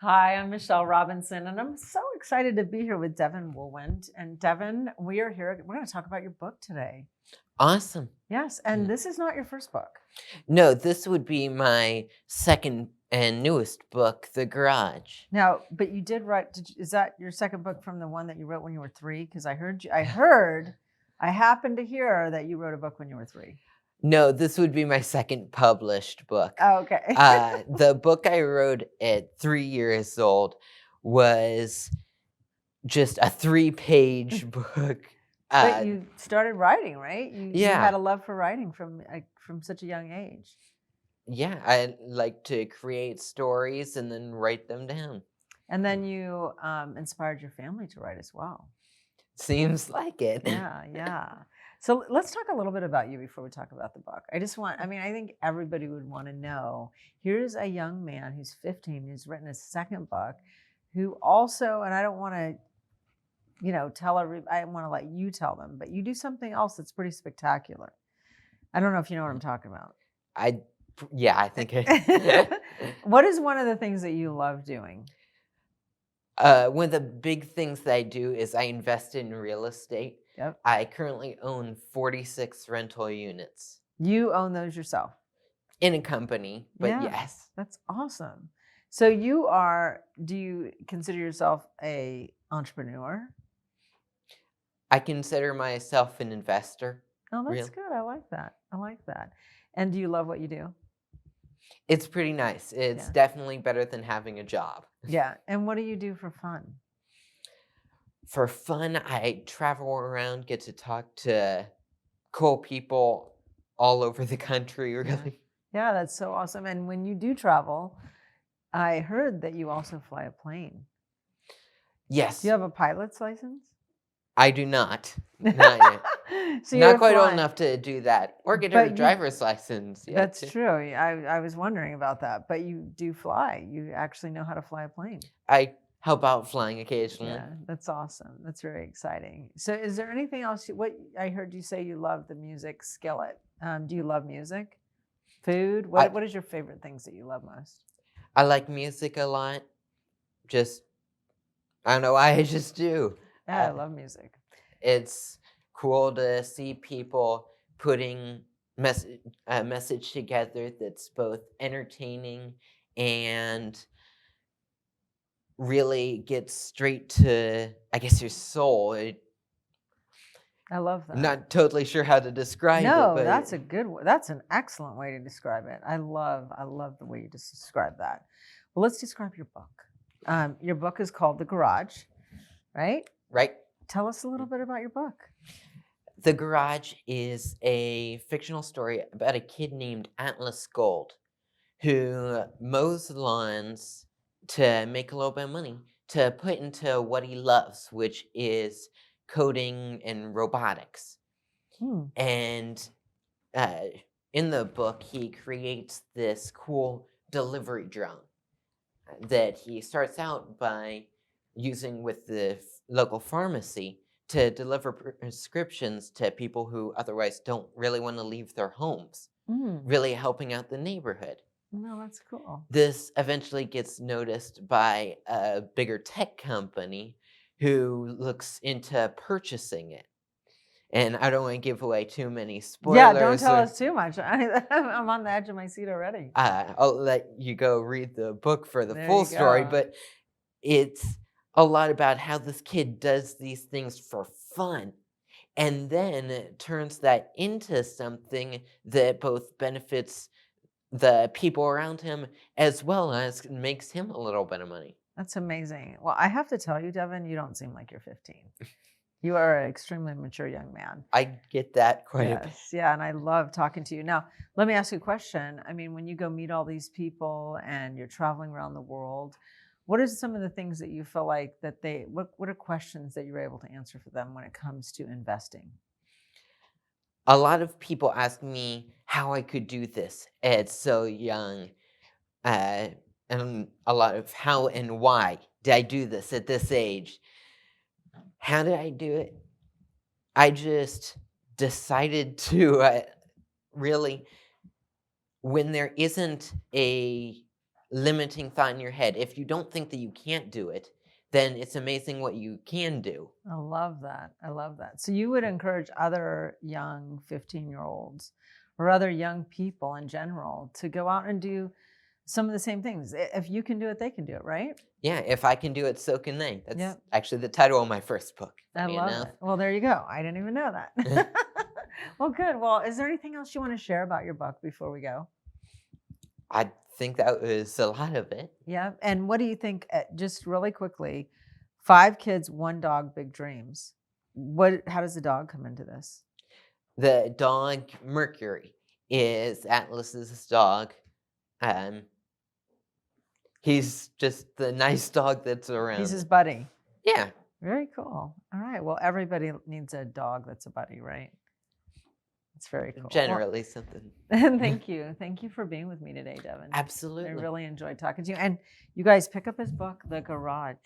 Hi, I'm Michelle Robinson, and I'm so excited to be here with Deven Wohlwend. And Deven, we are here. We're going to talk about your book today. Awesome. Yes, and this is not your first book. No, this would be my second and newest book, The Garage. Now, but you did write. Is that your second book from the one that you wrote when you were 3? Because I happened to hear that you wrote a book when you were 3. No, this would be my second published book. Oh, okay. The book I wrote at 3 years old was just a 3-page book. But you started writing, right? You Yeah. had a love for writing from such a young age. Yeah, I like to create stories and then write them down. And then you inspired your family to write as well. Seems like it. Yeah. So let's talk a little bit about you before we talk about the book. I think everybody would want to know, here's a young man who's 15, who's written his second book, who also, and I don't want to, I want to let you tell them, but you do something else that's pretty spectacular. I don't know if you know what I'm talking about. I think What is one of the things that you love doing? One of the big things that I do is I invest in real estate. Yep. I currently own 46 rental units. You own those yourself? In a company, but Yeah, yes. That's awesome. So do you consider yourself an entrepreneur? I consider myself an investor. Oh, that's good. I like that. And do you love what you do? It's pretty nice. It's definitely better than having a job. Yeah. And what do you do for fun? For fun, I travel around, get to talk to cool people all over the country, really. Yeah, that's so awesome. And when you do travel, I heard that you also fly a plane. Yes. Do you have a pilot's license? I do not. Not yet. So not quite old enough to do that or get a driver's license yet. That's true. I was wondering about that. But you do fly. You actually know how to fly a plane. I help out flying occasionally. Yeah, that's awesome. That's very exciting. So is there anything else? What I heard you say you love the music Skillet. Do you love music? Food? What is your favorite things that you love most? I like music a lot. I don't know why, I just do. Yeah, I love music. It's cool to see people putting a message together that's both entertaining and really gets straight to, I guess, your soul. I love that. I'm not totally sure how to describe it. No, but that's an excellent way to describe it. I love the way you just described that. Well, let's describe your book. Your book is called The Garage, right? Right. Tell us a little bit about your book. The Garage is a fictional story about a kid named Atlas Gold who mows lawns to make a little bit of money to put into what he loves, which is coding and robotics. And in the book, he creates this cool delivery drone that he starts out by using with the local pharmacy to deliver prescriptions to people who otherwise don't really want to leave their homes, really helping out the neighborhood. No, that's cool. This eventually gets noticed by a bigger tech company who looks into purchasing it. And I don't want to give away too many spoilers. Yeah, don't tell us too much. I'm on the edge of my seat already. I'll let you go read the book for the full story, but it's a lot about how this kid does these things for fun and then turns that into something that both benefits the people around him as well as makes him a little bit of money. That's amazing. Well, I have to tell you, Deven, you don't seem like you're 15. You are an extremely mature young man. I get that quite a bit. Yeah, and I love talking to you. Now, let me ask you a question. I mean, when you go meet all these people and you're traveling around the world, what are some of the things that you feel like that what are questions that you're able to answer for them when it comes to investing? A lot of people ask me how I could do this at so young, and a lot of how and why did I do this at this age. How did I do it? I just decided to really, when there isn't a limiting thought in your head. If you don't think that you can't do it, then it's amazing what you can do. I love that. I love that. So you would encourage other young 15-year-olds or other young people in general to go out and do some of the same things. If you can do it, they can do it, right? Yeah, if I can do it, so can they. That's Yep. actually the title of my first book. I funny love enough. it. Well, there you go. I didn't even know that. Well, good. Well, is there anything else you want to share about your book before we go? I think that was a lot of it. Yeah. And what do you think, just really quickly, 5 kids, 1 dog, big dreams. How does the dog come into this? The dog Mercury is Atlas's dog. He's just the nice dog that's around. He's his buddy. Yeah. Very cool. All right. Well, everybody needs a dog that's a buddy, right? It's very cool. Generally something. Well, thank you. Thank you for being with me today, Deven. Absolutely. I really enjoyed talking to you. And you guys pick up his book, The Garage.